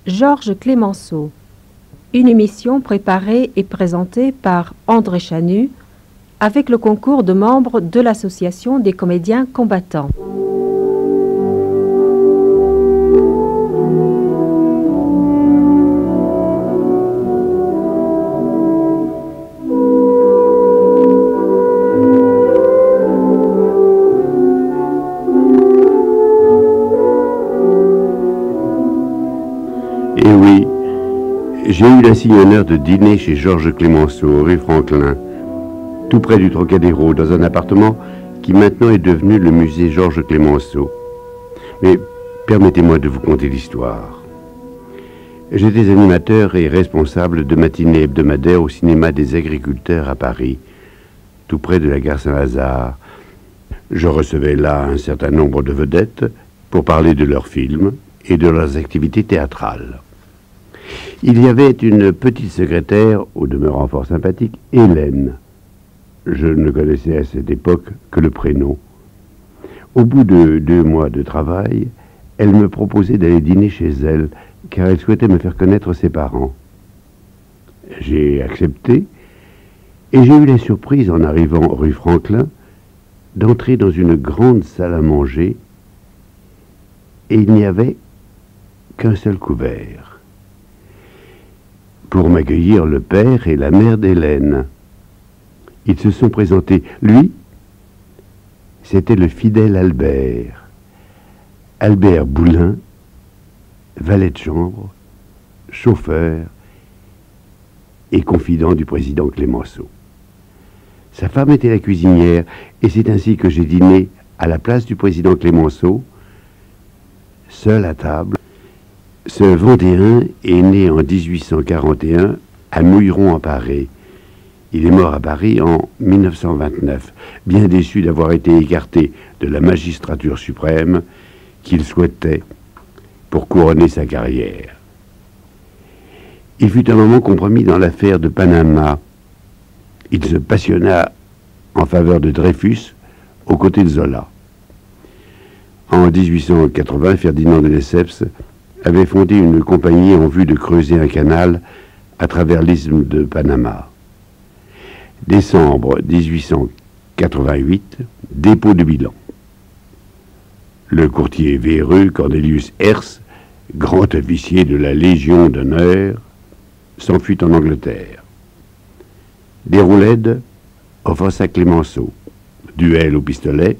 Georges Clemenceau. Une émission préparée et présentée par André Chanu avec le concours de membres de l'Association des comédiens combattants. Eh oui, j'ai eu l'insigne honneur de dîner chez Georges Clemenceau, rue Franklin, tout près du Trocadéro, dans un appartement qui maintenant est devenu le musée Georges Clemenceau. Mais permettez-moi de vous conter l'histoire. J'étais animateur et responsable de matinées hebdomadaires au cinéma des Agriculteurs à Paris, tout près de la gare Saint-Lazare. Je recevais là un certain nombre de vedettes pour parler de leurs films et de leurs activités théâtrales. Il y avait une petite secrétaire, au demeurant fort sympathique, Hélène. Je ne connaissais à cette époque que le prénom. Au bout de 2 mois de travail, elle me proposait d'aller dîner chez elle, car elle souhaitait me faire connaître ses parents. J'ai accepté, et j'ai eu la surprise, en arrivant rue Franklin, d'entrer dans une grande salle à manger, et il n'y avait qu'un seul couvert. Pour m'accueillir, le père et la mère d'Hélène. Ils se sont présentés. Lui, c'était le fidèle Albert. Albert Boulin, valet de chambre, chauffeur et confident du président Clemenceau. Sa femme était la cuisinière, et c'est ainsi que j'ai dîné à la place du président Clemenceau, seul à table. Ce Vendéen est né en 1841 à Mouilleron en Paris. Il est mort à Paris en 1929, bien déçu d'avoir été écarté de la magistrature suprême qu'il souhaitait pour couronner sa carrière. Il fut un moment compromis dans l'affaire de Panama. Il se passionna en faveur de Dreyfus aux côtés de Zola. En 1880, Ferdinand de Lesseps avait fondé une compagnie en vue de creuser un canal à travers l'isthme de Panama. Décembre 1888, dépôt de bilan. Le courtier véreux Cornelius Hertz, grand officier de la Légion d'honneur, s'enfuit en Angleterre. Déroulède offensa Clemenceau. Duel au pistolet,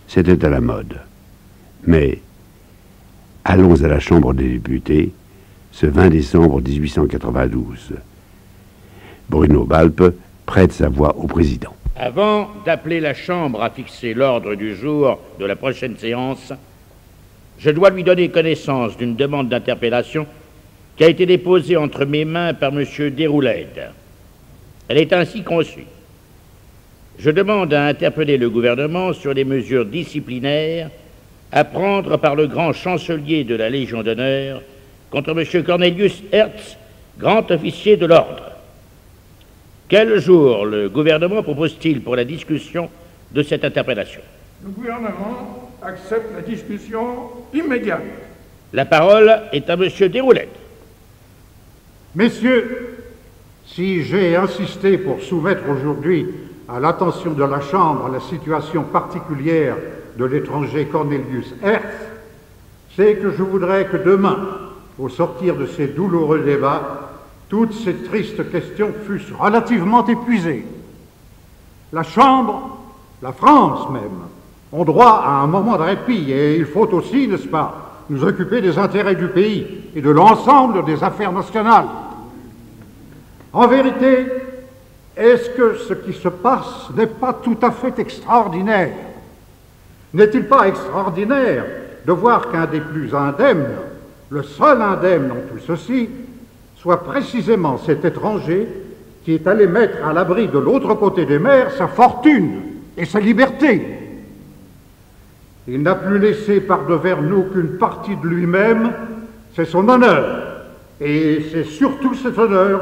c'était à la mode. Mais allons à la Chambre des députés, ce 20 décembre 1892. Bruno Balpe prête sa voix au président. Avant d'appeler la Chambre à fixer l'ordre du jour de la prochaine séance, je dois lui donner connaissance d'une demande d'interpellation qui a été déposée entre mes mains par M. Déroulède. Elle est ainsi conçue. Je demande à interpeller le gouvernement sur les mesures disciplinaires à prendre par le grand chancelier de la Légion d'honneur contre M. Cornelius Hertz, grand officier de l'ordre. Quel jour le gouvernement propose-t-il pour la discussion de cette interpellation? Le gouvernement accepte la discussion immédiate. La parole est à M. Déroulède. Messieurs, si j'ai insisté pour soumettre aujourd'hui à l'attention de la Chambre la situation particulière de l'étranger Cornelius Hertz, c'est que je voudrais que demain, au sortir de ces douloureux débats, toutes ces tristes questions fussent relativement épuisées. La Chambre, la France même, ont droit à un moment de répit, et il faut aussi, n'est-ce pas, nous occuper des intérêts du pays et de l'ensemble des affaires nationales. En vérité, est-ce que ce qui se passe n'est pas tout à fait extraordinaire? N'est-il pas extraordinaire de voir qu'un des plus indemnes, le seul indemne dans tout ceci, soit précisément cet étranger qui est allé mettre à l'abri de l'autre côté des mers sa fortune et sa liberté? Il n'a plus laissé par-devers nous qu'une partie de lui-même, c'est son honneur. Et c'est surtout cet honneur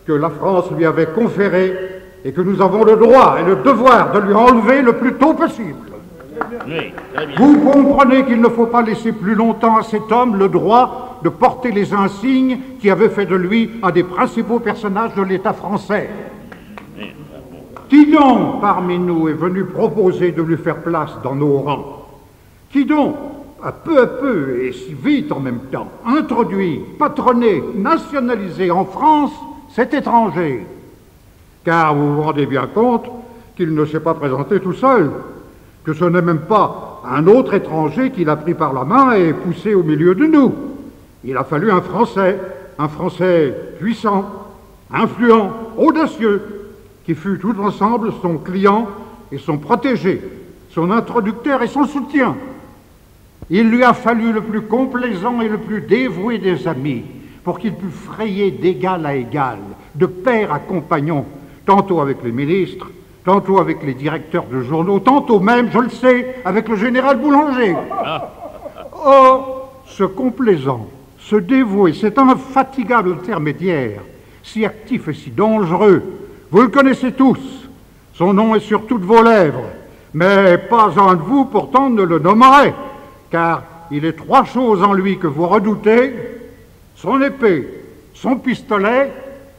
que la France lui avait conféré et que nous avons le droit et le devoir de lui enlever le plus tôt possible. Oui, très bien. Vous comprenez qu'il ne faut pas laisser plus longtemps à cet homme le droit de porter les insignes qui avaient fait de lui un des principaux personnages de l'État français. Qui donc parmi nous est venu proposer de lui faire place dans nos rangs? Qui donc, à peu et si vite en même temps, introduit, patronné, nationalisé en France cet étranger? Car vous vous rendez bien compte qu'il ne s'est pas présenté tout seul, que ce n'est même pas un autre étranger qu'il a pris par la main et poussé au milieu de nous. Il a fallu un Français puissant, influent, audacieux, qui fut tout ensemble son client et son protégé, son introducteur et son soutien. Il lui a fallu le plus complaisant et le plus dévoué des amis pour qu'il pût frayer d'égal à égal, de père à compagnon, tantôt avec les ministres, tantôt avec les directeurs de journaux, tantôt même, je le sais, avec le général Boulanger. Or, ce complaisant, ce dévoué, cet infatigable intermédiaire, si actif et si dangereux, vous le connaissez tous. Son nom est sur toutes vos lèvres, mais pas un de vous pourtant ne le nommerait, car il est trois choses en lui que vous redoutez: son épée, son pistolet,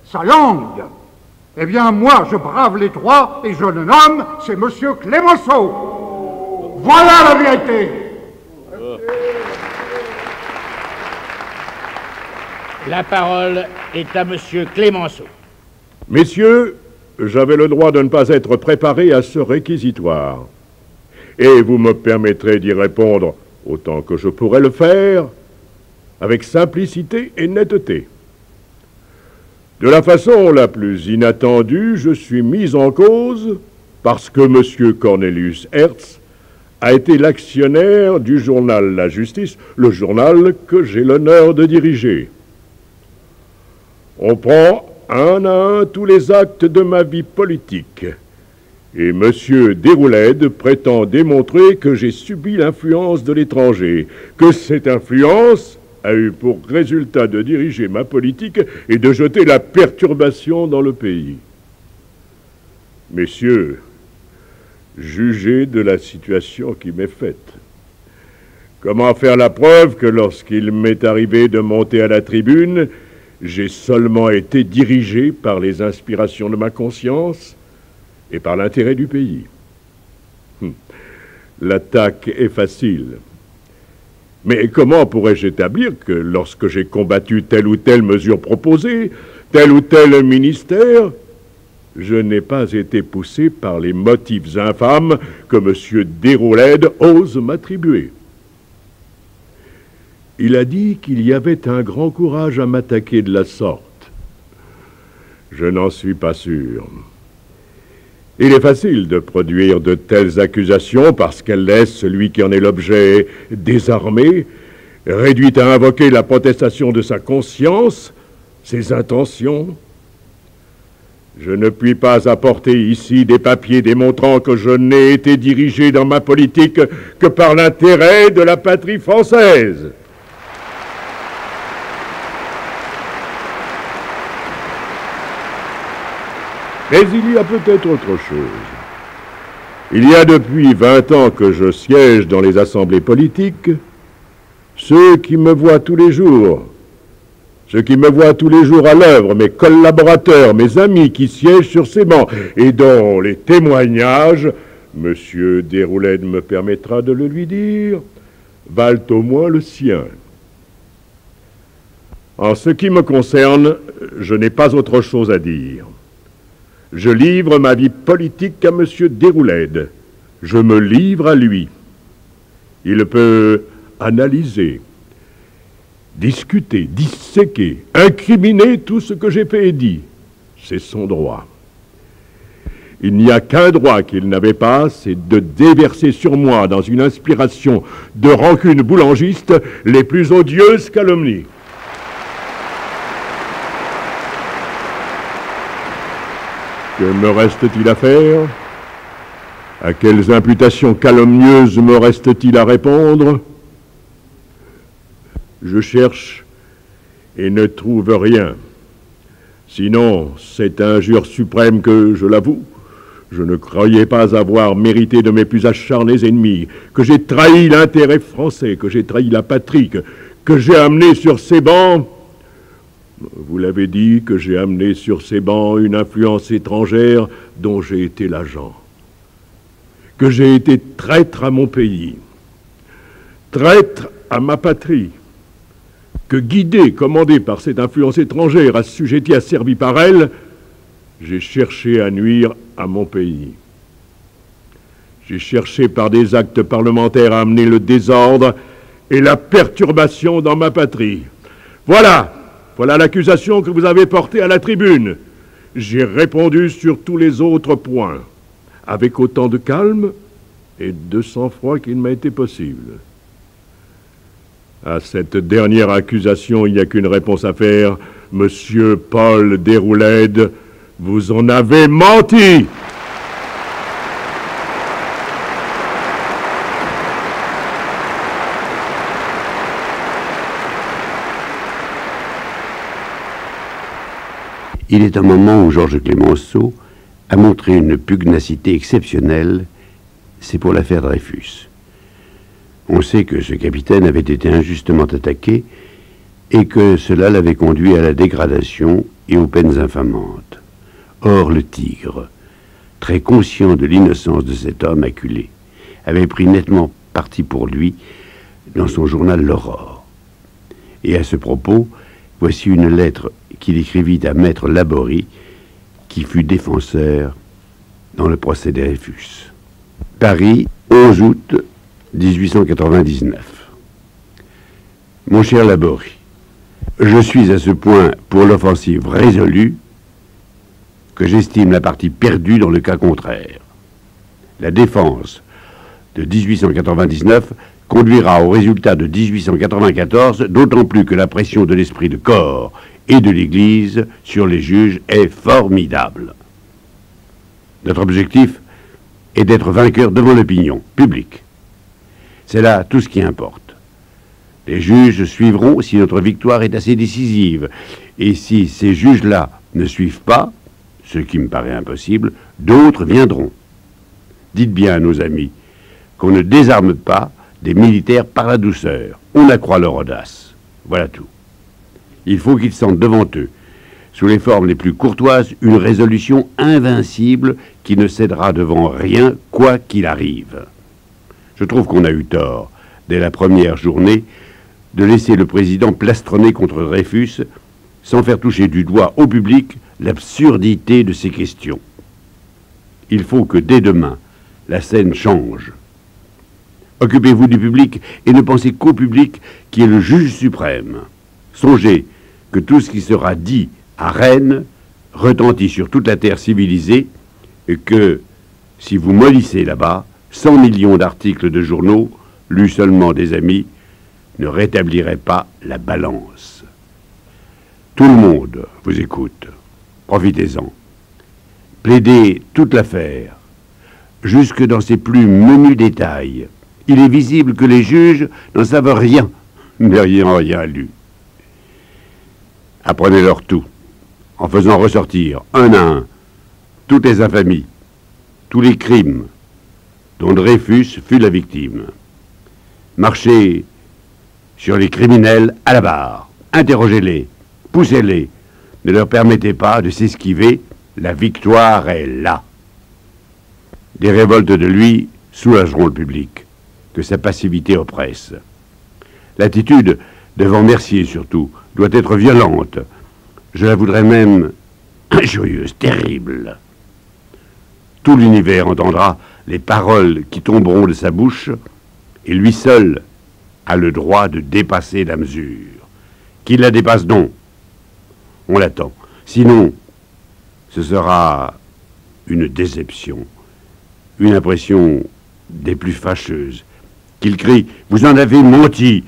sa langue. Eh bien, moi, je brave les trois et je le nomme, c'est Monsieur Clémenceau. Voilà la vérité. La parole est à Monsieur Clémenceau. Messieurs, j'avais le droit de ne pas être préparé à ce réquisitoire. Et vous me permettrez d'y répondre autant que je pourrais le faire, avec simplicité et netteté. De la façon la plus inattendue, je suis mis en cause parce que M. Cornelius Hertz a été l'actionnaire du journal La Justice, le journal que j'ai l'honneur de diriger. On prend un à un tous les actes de ma vie politique. Et M. Déroulède prétend démontrer que j'ai subi l'influence de l'étranger, que cette influence a eu pour résultat de diriger ma politique et de jeter la perturbation dans le pays. Messieurs, jugez de la situation qui m'est faite. Comment faire la preuve que lorsqu'il m'est arrivé de monter à la tribune, j'ai seulement été dirigé par les inspirations de ma conscience et par l'intérêt du pays? L'attaque est facile. Mais comment pourrais-je établir que lorsque j'ai combattu telle ou telle mesure proposée, tel ou tel ministère, je n'ai pas été poussé par les motifs infâmes que M. Déroulède ose m'attribuer? Il a dit qu'il y avait un grand courage à m'attaquer de la sorte. Je n'en suis pas sûr. Il est facile de produire de telles accusations parce qu'elles laissent celui qui en est l'objet désarmé, réduit à invoquer la protestation de sa conscience, ses intentions. Je ne puis pas apporter ici des papiers démontrant que je n'ai été dirigé dans ma politique que par l'intérêt de la patrie française. Mais il y a peut-être autre chose. Il y a depuis 20 ans que je siège dans les assemblées politiques. Ceux qui me voient tous les jours à l'œuvre, mes collaborateurs, mes amis qui siègent sur ces bancs et dont les témoignages, M. Déroulède me permettra de le lui dire, valent au moins le sien. En ce qui me concerne, je n'ai pas autre chose à dire. Je livre ma vie politique à M. Déroulède. Je me livre à lui. Il peut analyser, discuter, disséquer, incriminer tout ce que j'ai fait et dit. C'est son droit. Il n'y a qu'un droit qu'il n'avait pas, c'est de déverser sur moi, dans une inspiration de rancune boulangiste, les plus odieuses calomnies. Que me reste-t-il à faire? À quelles imputations calomnieuses me reste-t-il à répondre? Je cherche et ne trouve rien. Sinon, cette injure suprême que, je l'avoue, je ne croyais pas avoir mérité de mes plus acharnés ennemis, que j'ai trahi l'intérêt français, que j'ai trahi la patrie, que j'ai amené sur ces bancs, vous l'avez dit, que j'ai amené sur ces bancs une influence étrangère dont j'ai été l'agent, que j'ai été traître à mon pays, traître à ma patrie, que guidé, commandé par cette influence étrangère, assujetti, asservi par elle, j'ai cherché à nuire à mon pays. J'ai cherché par des actes parlementaires à amener le désordre et la perturbation dans ma patrie. Voilà l'accusation que vous avez portée à la tribune. J'ai répondu sur tous les autres points, avec autant de calme et de sang-froid qu'il m'a été possible. À cette dernière accusation, il n'y a qu'une réponse à faire. Monsieur Paul Déroulède, vous en avez menti! Il est un moment où Georges Clemenceau a montré une pugnacité exceptionnelle, c'est pour l'affaire Dreyfus. On sait que ce capitaine avait été injustement attaqué et que cela l'avait conduit à la dégradation et aux peines infamantes. Or, le Tigre, très conscient de l'innocence de cet homme acculé, avait pris nettement parti pour lui dans son journal L'Aurore. Et à ce propos, voici une lettre qu'il écrivit à Maître Laborie, qui fut défenseur dans le procès Dreyfus. Paris, 11 août 1899. Mon cher Laborie, je suis à ce point pour l'offensive résolue que j'estime la partie perdue dans le cas contraire. La défense de 1899 conduira au résultat de 1894, d'autant plus que la pression de l'esprit de corps et de l'Église sur les juges est formidable. Notre objectif est d'être vainqueur devant l'opinion publique. C'est là tout ce qui importe. Les juges suivront si notre victoire est assez décisive. Et si ces juges-là ne suivent pas, ce qui me paraît impossible, d'autres viendront. Dites bien à nos amis qu'on ne désarme pas des militaires par la douceur. On accroît leur audace. Voilà tout. Il faut qu'ils sentent devant eux, sous les formes les plus courtoises, une résolution invincible qui ne cédera devant rien, quoi qu'il arrive. Je trouve qu'on a eu tort, dès la première journée, de laisser le président plastronner contre Dreyfus sans faire toucher du doigt au public l'absurdité de ces questions. Il faut que dès demain, la scène change. Occupez-vous du public et ne pensez qu'au public qui est le juge suprême. Songez que tout ce qui sera dit à Rennes retentit sur toute la terre civilisée et que, si vous mollissez là-bas, 100 millions d'articles de journaux, lus seulement des amis, ne rétabliraient pas la balance. Tout le monde vous écoute. Profitez-en. Plaidez toute l'affaire, jusque dans ses plus menus détails. Il est visible que les juges n'en savent rien, n'ayant rien lu. Apprenez-leur tout, en faisant ressortir, un à un, toutes les infamies, tous les crimes dont Dreyfus fut la victime. Marchez sur les criminels à la barre, interrogez-les, poussez-les, ne leur permettez pas de s'esquiver, la victoire est là. Des révoltes de lui soulageront le public, que sa passivité oppresse. L'attitude devant Mercier, surtout, doit être violente. Je la voudrais même injurieuse, terrible. Tout l'univers entendra les paroles qui tomberont de sa bouche, et lui seul a le droit de dépasser la mesure. Qu'il la dépasse donc. On l'attend. Sinon, ce sera une déception, une impression des plus fâcheuses. Qu'il crie « Vous en avez menti,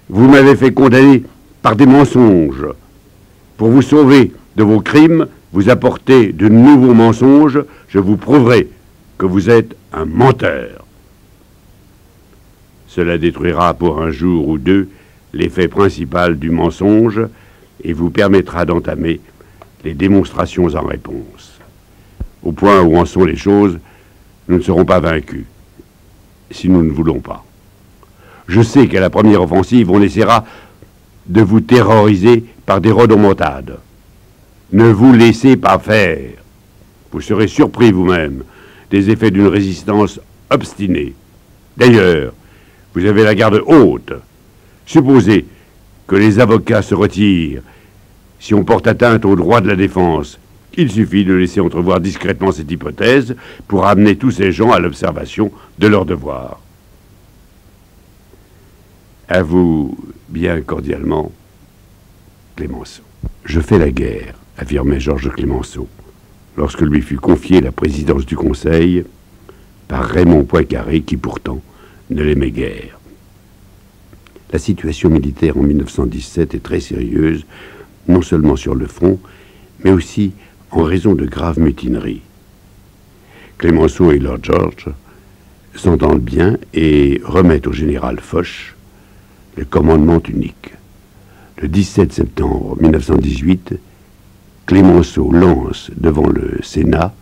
vous m'avez fait condamner par des mensonges. Pour vous sauver de vos crimes, vous apportez de nouveaux mensonges, je vous prouverai que vous êtes un menteur. » Cela détruira pour un jour ou deux l'effet principal du mensonge et vous permettra d'entamer les démonstrations en réponse. Au point où en sont les choses, nous ne serons pas vaincus, si nous ne voulons pas. Je sais qu'à la première offensive, on essaiera de vous terroriser par des rodomontades. Ne vous laissez pas faire. Vous serez surpris vous-même des effets d'une résistance obstinée. D'ailleurs, vous avez la garde haute. Supposez que les avocats se retirent. Si on porte atteinte aux droits de la défense, il suffit de laisser entrevoir discrètement cette hypothèse pour amener tous ces gens à l'observation de leurs devoirs. À vous, bien cordialement, Clémenceau. Je fais la guerre, affirmait Georges Clémenceau, lorsque lui fut confiée la présidence du Conseil par Raymond Poincaré, qui pourtant ne l'aimait guère. La situation militaire en 1917 est très sérieuse, non seulement sur le front, mais aussi en raison de graves mutineries. Clémenceau et Lord George s'entendent bien et remettent au général Foch le commandement unique. Le 17 septembre 1918, Clémenceau lance devant le Sénat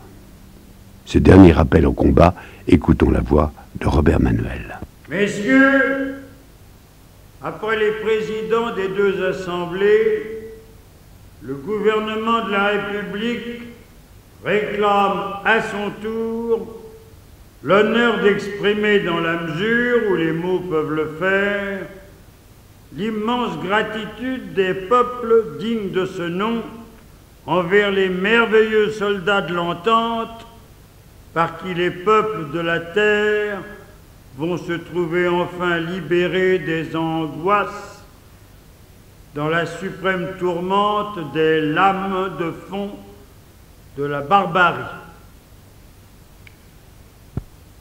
ce dernier appel au combat. Écoutons la voix de Robert Manuel. Messieurs, après les présidents des deux assemblées, le gouvernement de la République réclame à son tour l'honneur d'exprimer, dans la mesure où les mots peuvent le faire, l'immense gratitude des peuples dignes de ce nom envers les merveilleux soldats de l'Entente par qui les peuples de la terre vont se trouver enfin libérés des angoisses dans la suprême tourmente des lames de fond de la barbarie.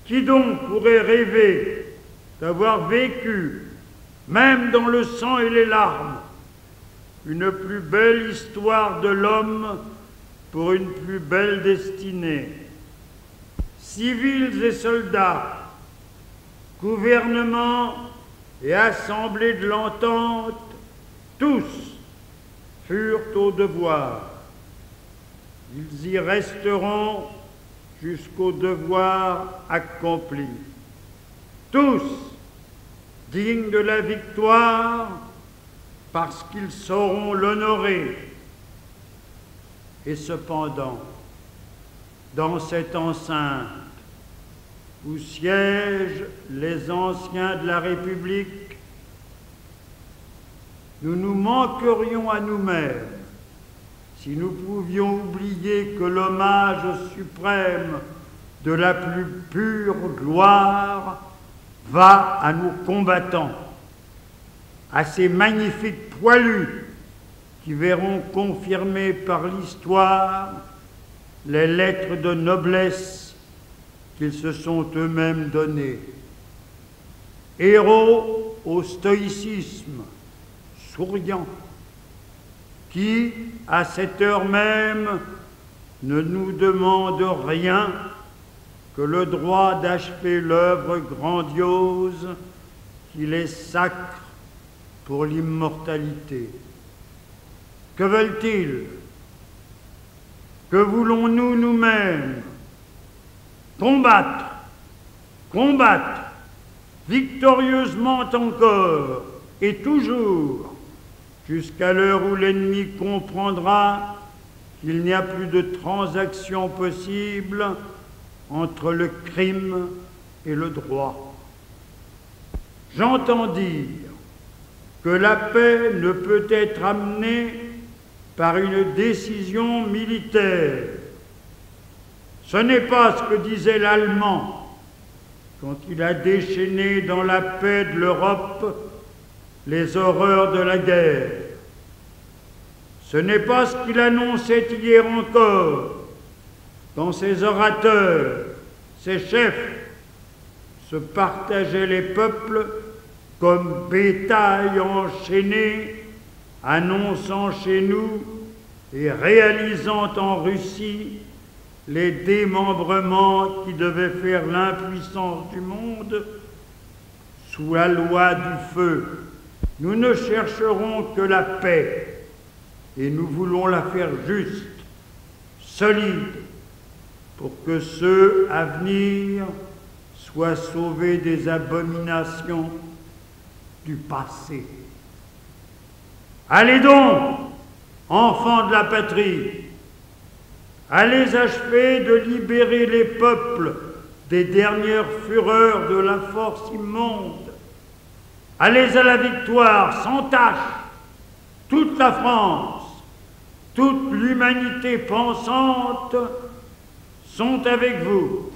Qui donc pourrait rêver d'avoir vécu, même dans le sang et les larmes, une plus belle histoire de l'homme pour une plus belle destinée? Civils et soldats, gouvernement et assemblée de l'Entente, tous furent au devoir. Ils y resteront jusqu'au devoir accompli. Tous dignes de la victoire parce qu'ils sauront l'honorer. Et cependant, dans cette enceinte où siègent les anciens de la République, nous nous manquerions à nous-mêmes si nous pouvions oublier que l'hommage suprême de la plus pure gloire va à nos combattants, à ces magnifiques poilus qui verront confirmer par l'histoire les lettres de noblesse qu'ils se sont eux-mêmes données. Héros au stoïcisme, souriant, qui, à cette heure même, ne nous demande rien que le droit d'achever l'œuvre grandiose qui les sacre pour l'immortalité. Que veulent-ils? Que voulons-nous nous-mêmes? Combattre, combattre, victorieusement encore et toujours, jusqu'à l'heure où l'ennemi comprendra qu'il n'y a plus de transaction possible entre le crime et le droit. J'entends dire que la paix ne peut être amenée par une décision militaire. Ce n'est pas ce que disait l'Allemand quand il a déchaîné dans la paix de l'Europe les horreurs de la guerre. Ce n'est pas ce qu'il annonçait hier encore, quand ses orateurs, ses chefs, se partageaient les peuples comme bétail enchaîné, annonçant chez nous et réalisant en Russie les démembrements qui devaient faire l'impuissance du monde sous la loi du feu. Nous ne chercherons que la paix, et nous voulons la faire juste, solide, pour que ceux à venir soient sauvés des abominations du passé. Allez donc, enfants de la patrie, allez achever de libérer les peuples des dernières fureurs de la force immonde. Allez à la victoire sans tâche, toute la France, toute l'humanité pensante sont avec vous.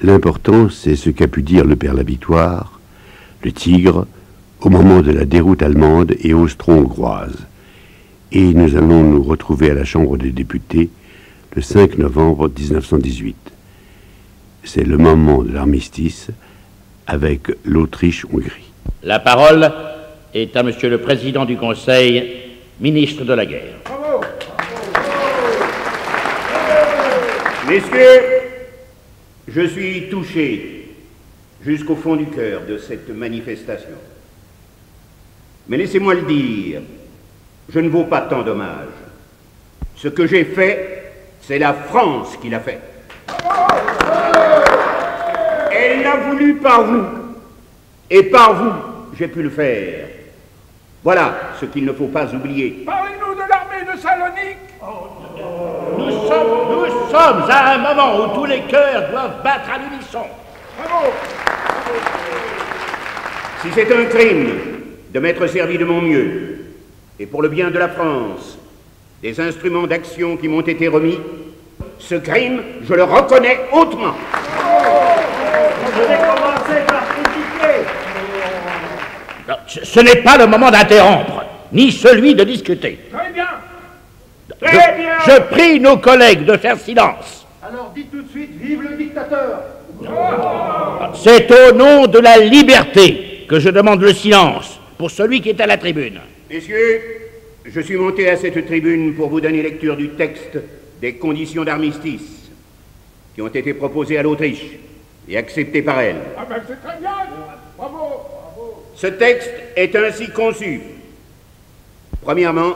L'important, c'est ce qu'a pu dire le père La Victoire, le Tigre, au moment de la déroute allemande et austro-hongroise. Et nous allons nous retrouver à la Chambre des députés le 5 novembre 1918. C'est le moment de l'armistice avec l'Autriche-Hongrie. La parole est à Monsieur le Président du Conseil, ministre de la Guerre. Bravo. Messieurs, je suis touché jusqu'au fond du cœur de cette manifestation. Mais laissez-moi le dire, je ne vaux pas tant d'hommages. Ce que j'ai fait, c'est la France qui l'a fait. Elle l'a voulu par vous, et par vous, j'ai pu le faire. Voilà ce qu'il ne faut pas oublier. Parlez-nous de l'armée de Salonique. Nous sommes à un moment où tous les cœurs doivent battre à l'unisson. Bravo. Si c'est un crime de m'être servi de mon mieux, et pour le bien de la France, des instruments d'action qui m'ont été remis, ce crime, je le reconnais hautement. Je vais commencer par critiquer. Non, ce n'est pas le moment d'interrompre, ni celui de discuter. Très bien. Très bien. Je prie nos collègues de faire silence. Alors dites tout de suite, vive le dictateur! C'est au nom de la liberté que je demande le silence pour celui qui est à la tribune. Messieurs, je suis monté à cette tribune pour vous donner lecture du texte des conditions d'armistice qui ont été proposées à l'Autriche et acceptées par elle. Ah ben c'est très bien. Bravo. Bravo. Ce texte est ainsi conçu. Premièrement,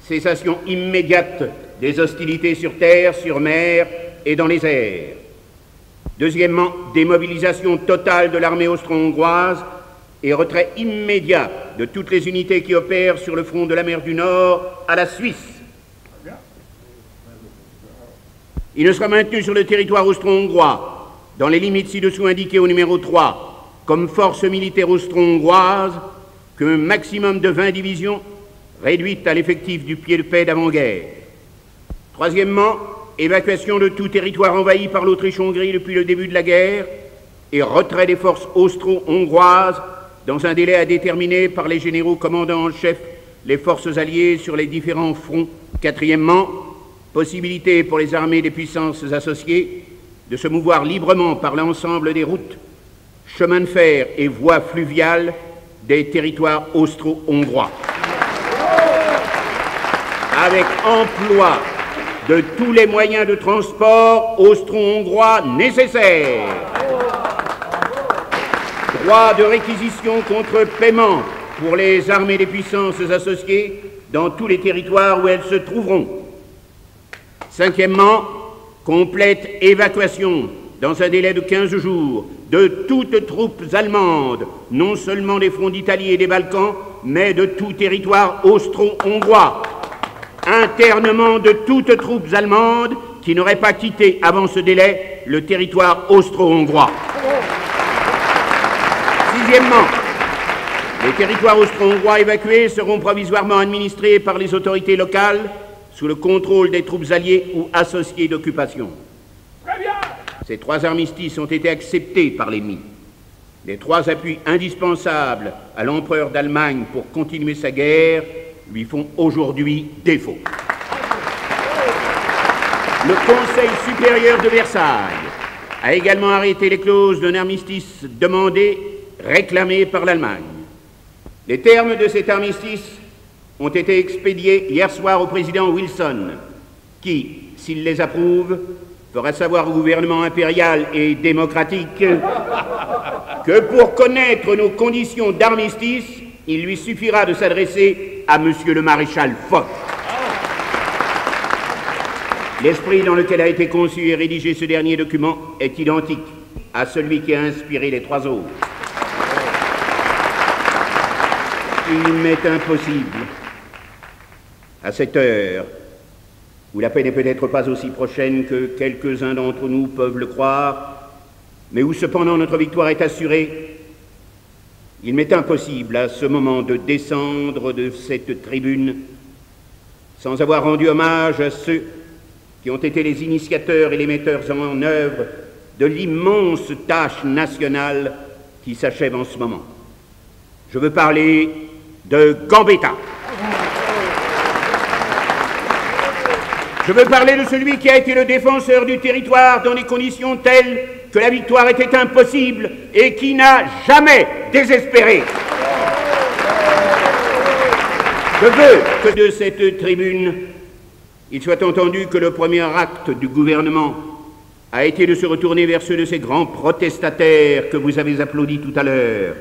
cessation immédiate des hostilités sur terre, sur mer et dans les airs. Deuxièmement, démobilisation totale de l'armée austro-hongroise et retrait immédiat de toutes les unités qui opèrent sur le front de la mer du Nord à la Suisse. Il ne sera maintenu sur le territoire austro-hongrois, dans les limites ci-dessous indiquées au numéro 3, comme force militaire austro-hongroise, qu'un maximum de 20 divisions réduites à l'effectif du pied de paix d'avant-guerre. Troisièmement, évacuation de tout territoire envahi par l'Autriche-Hongrie depuis le début de la guerre et retrait des forces austro-hongroises dans un délai à déterminer par les généraux commandants en chef les forces alliées sur les différents fronts. Quatrièmement, possibilité pour les armées des puissances associées de se mouvoir librement par l'ensemble des routes, chemins de fer et voies fluviales des territoires austro-hongrois, avec emploi de tous les moyens de transport austro-hongrois nécessaires. Droit de réquisition contre paiement pour les armées des puissances associées dans tous les territoires où elles se trouveront. Cinquièmement, complète évacuation dans un délai de 15 jours de toutes troupes allemandes, non seulement des fronts d'Italie et des Balkans, mais de tout territoire austro-hongrois. Internement de toutes troupes allemandes qui n'auraient pas quitté avant ce délai le territoire austro-hongrois. Sixièmement, les territoires austro-hongrois évacués seront provisoirement administrés par les autorités locales sous le contrôle des troupes alliées ou associées d'occupation. Très bien. Ces trois armistices ont été acceptés par l'ennemi. Les trois appuis indispensables à l'empereur d'Allemagne pour continuer sa guerre lui font aujourd'hui défaut. Le Conseil supérieur de Versailles a également arrêté les clauses d'un armistice demandé, réclamé par l'Allemagne. Les termes de cet armistice ont été expédiés hier soir au président Wilson, qui, s'il les approuve, fera savoir au gouvernement impérial et démocratique que pour connaître nos conditions d'armistice, il lui suffira de s'adresser à monsieur le maréchal Foch. L'esprit dans lequel a été conçu et rédigé ce dernier document est identique à celui qui a inspiré les trois autres. Il m'est impossible, à cette heure, où la paix n'est peut-être pas aussi prochaine que quelques-uns d'entre nous peuvent le croire, mais où cependant notre victoire est assurée, il m'est impossible à ce moment de descendre de cette tribune sans avoir rendu hommage à ceux qui ont été les initiateurs et les metteurs en œuvre de l'immense tâche nationale qui s'achève en ce moment. Je veux parler de Gambetta. Je veux parler de celui qui a été le défenseur du territoire dans des conditions telles que la victoire était impossible et qui n'a jamais désespéré. Je veux que de cette tribune, il soit entendu que le premier acte du gouvernement a été de se retourner vers ceux de ces grands protestataires que vous avez applaudis tout à l'heure.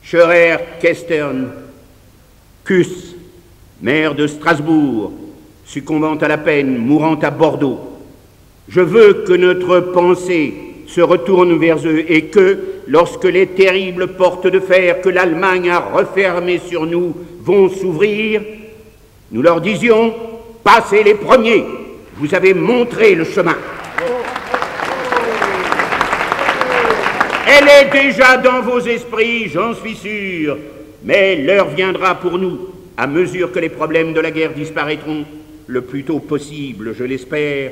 Scherer, Kestern, Kuss, maire de Strasbourg, succombant à la peine, mourant à Bordeaux. Je veux que notre pensée se retourne vers eux et que, lorsque les terribles portes de fer que l'Allemagne a refermées sur nous vont s'ouvrir, nous leur disions: passez les premiers, vous avez montré le chemin. Elle est déjà dans vos esprits, j'en suis sûr, mais l'heure viendra pour nous, à mesure que les problèmes de la guerre disparaîtront, le plus tôt possible, je l'espère,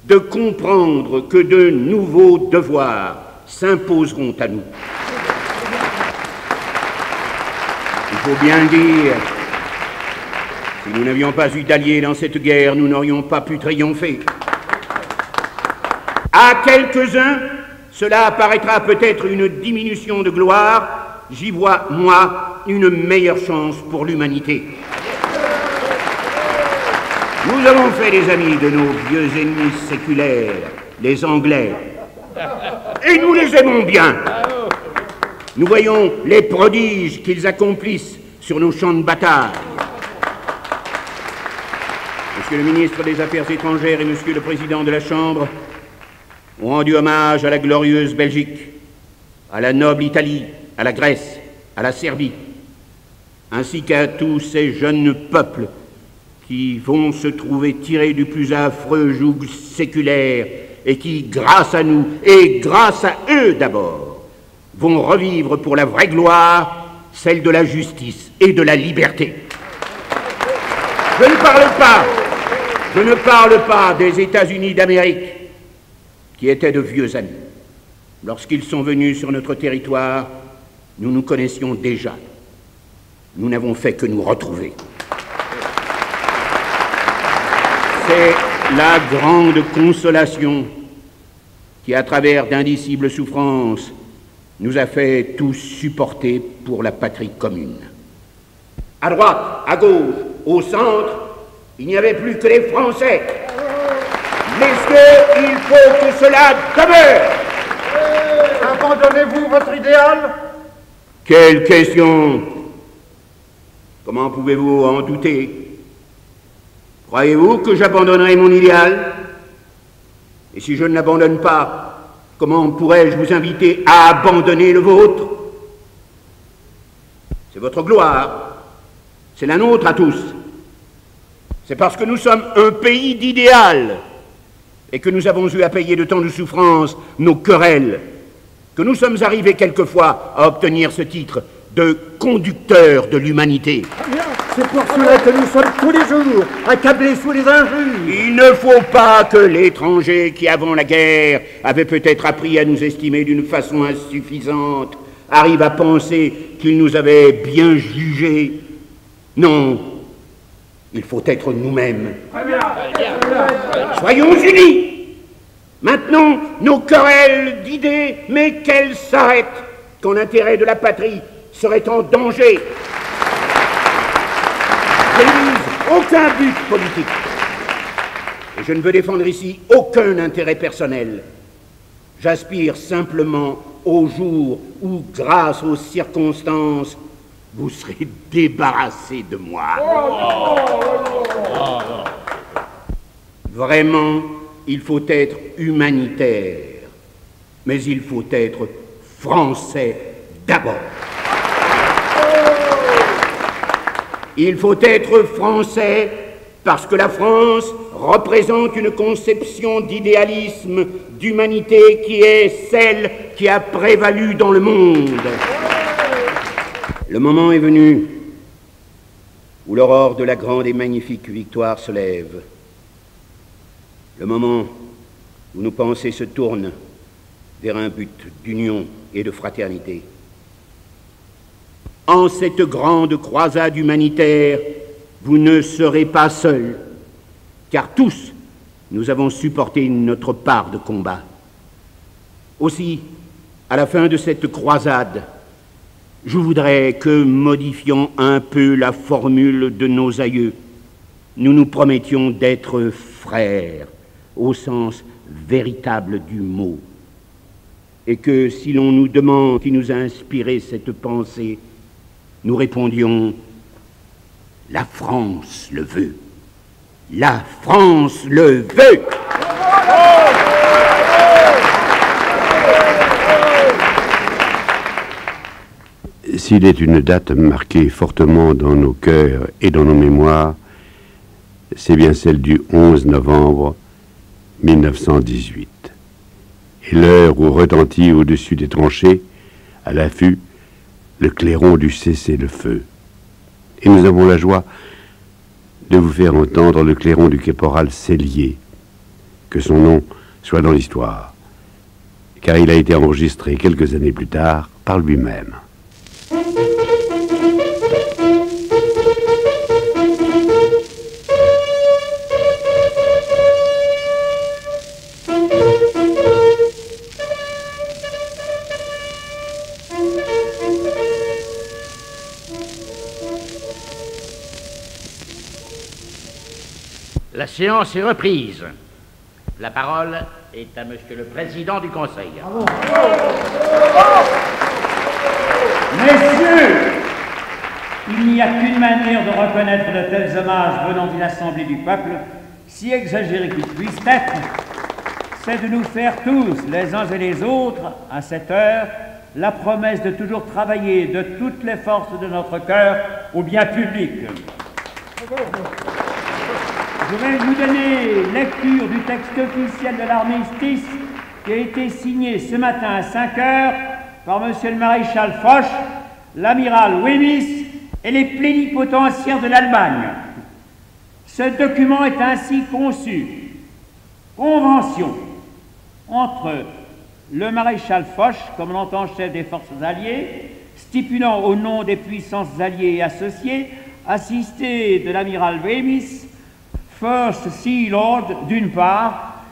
de comprendre que de nouveaux devoirs s'imposeront à nous. Il faut bien dire, si nous n'avions pas eu d'alliés dans cette guerre, nous n'aurions pas pu triompher. À quelques-uns, cela apparaîtra peut-être une diminution de gloire. J'y vois, moi, une meilleure chance pour l'humanité. Nous avons fait des amis de nos vieux ennemis séculaires, les Anglais, et nous les aimons bien. Nous voyons les prodiges qu'ils accomplissent sur nos champs de bataille. Monsieur le ministre des Affaires étrangères et monsieur le président de la Chambre ont rendu hommage à la glorieuse Belgique, à la noble Italie, à la Grèce, à la Serbie, ainsi qu'à tous ces jeunes peuples qui vont se trouver tirés du plus affreux joug séculaire et qui, grâce à nous, et grâce à eux d'abord, vont revivre pour la vraie gloire, celle de la justice et de la liberté. Je ne parle pas des États-Unis d'Amérique, qui étaient de vieux amis. Lorsqu'ils sont venus sur notre territoire, nous nous connaissions déjà. Nous n'avons fait que nous retrouver. C'est la grande consolation qui, à travers d'indicibles souffrances, nous a fait tous supporter pour la patrie commune. À droite, à gauche, au centre, il n'y avait plus que les Français. Messieurs, il faut que cela demeure. Abandonnez-vous votre idéal? Quelle question! Comment pouvez-vous en douter? Croyez-vous que j'abandonnerai mon idéal? Et si je ne l'abandonne pas, comment pourrais-je vous inviter à abandonner le vôtre? C'est votre gloire, c'est la nôtre à tous. C'est parce que nous sommes un pays d'idéal et que nous avons eu à payer de tant de souffrances nos querelles, que nous sommes arrivés quelquefois à obtenir ce titre de conducteur de l'humanité. C'est pour cela que nous sommes tous les jours accablés sous les injures. Il ne faut pas que l'étranger qui, avant la guerre, avait peut-être appris à nous estimer d'une façon insuffisante, arrive à penser qu'il nous avait bien jugés. Non, il faut être nous-mêmes. Soyons unis. Maintenant, nos querelles d'idées, mais qu'elles s'arrêtent quand l'intérêt de la patrie serait en danger. Je ne vise aucun but politique. Et je ne veux défendre ici aucun intérêt personnel. J'aspire simplement au jour où, grâce aux circonstances, vous serez débarrassé de moi. Vraiment, il faut être humanitaire, mais il faut être français d'abord. Il faut être français parce que la France représente une conception d'idéalisme, d'humanité qui est celle qui a prévalu dans le monde. Le moment est venu où l'aurore de la grande et magnifique victoire se lève. Le moment où nos pensées se tournent vers un but d'union et de fraternité. En cette grande croisade humanitaire, vous ne serez pas seuls, car tous, nous avons supporté notre part de combat. Aussi, à la fin de cette croisade, je voudrais que, modifiant un peu la formule de nos aïeux, nous nous promettions d'être frères, au sens véritable du mot. Et que, si l'on nous demande qui nous a inspiré cette pensée, nous répondions: la France le veut. La France le veut. S'il est une date marquée fortement dans nos cœurs et dans nos mémoires, c'est bien celle du 11 novembre 1918. Et l'heure où retentit au-dessus des tranchées, à l'affût, le clairon du cessez-le-feu. Et nous avons la joie de vous faire entendre le clairon du caporal Sellier, que son nom soit dans l'histoire, car il a été enregistré quelques années plus tard par lui-même. La séance est reprise. La parole est à Monsieur le Président du Conseil. Bravo. Messieurs, il n'y a qu'une manière de reconnaître de tels hommages venant d'une assemblée du peuple, si exagérés qu'ils puissent être, c'est de nous faire tous, les uns et les autres, à cette heure, la promesse de toujours travailler de toutes les forces de notre cœur au bien public. Je vais vous donner lecture du texte officiel de l'armistice qui a été signé ce matin à 5 heures par Monsieur le maréchal Foch, l'amiral Wemyss et les plénipotentiaires de l'Allemagne. Ce document est ainsi conçu. Convention entre le maréchal Foch, commandant-en-chef des forces alliées, stipulant au nom des puissances alliées et associées, assisté de l'amiral Wemyss, First Sea Lord d'une part,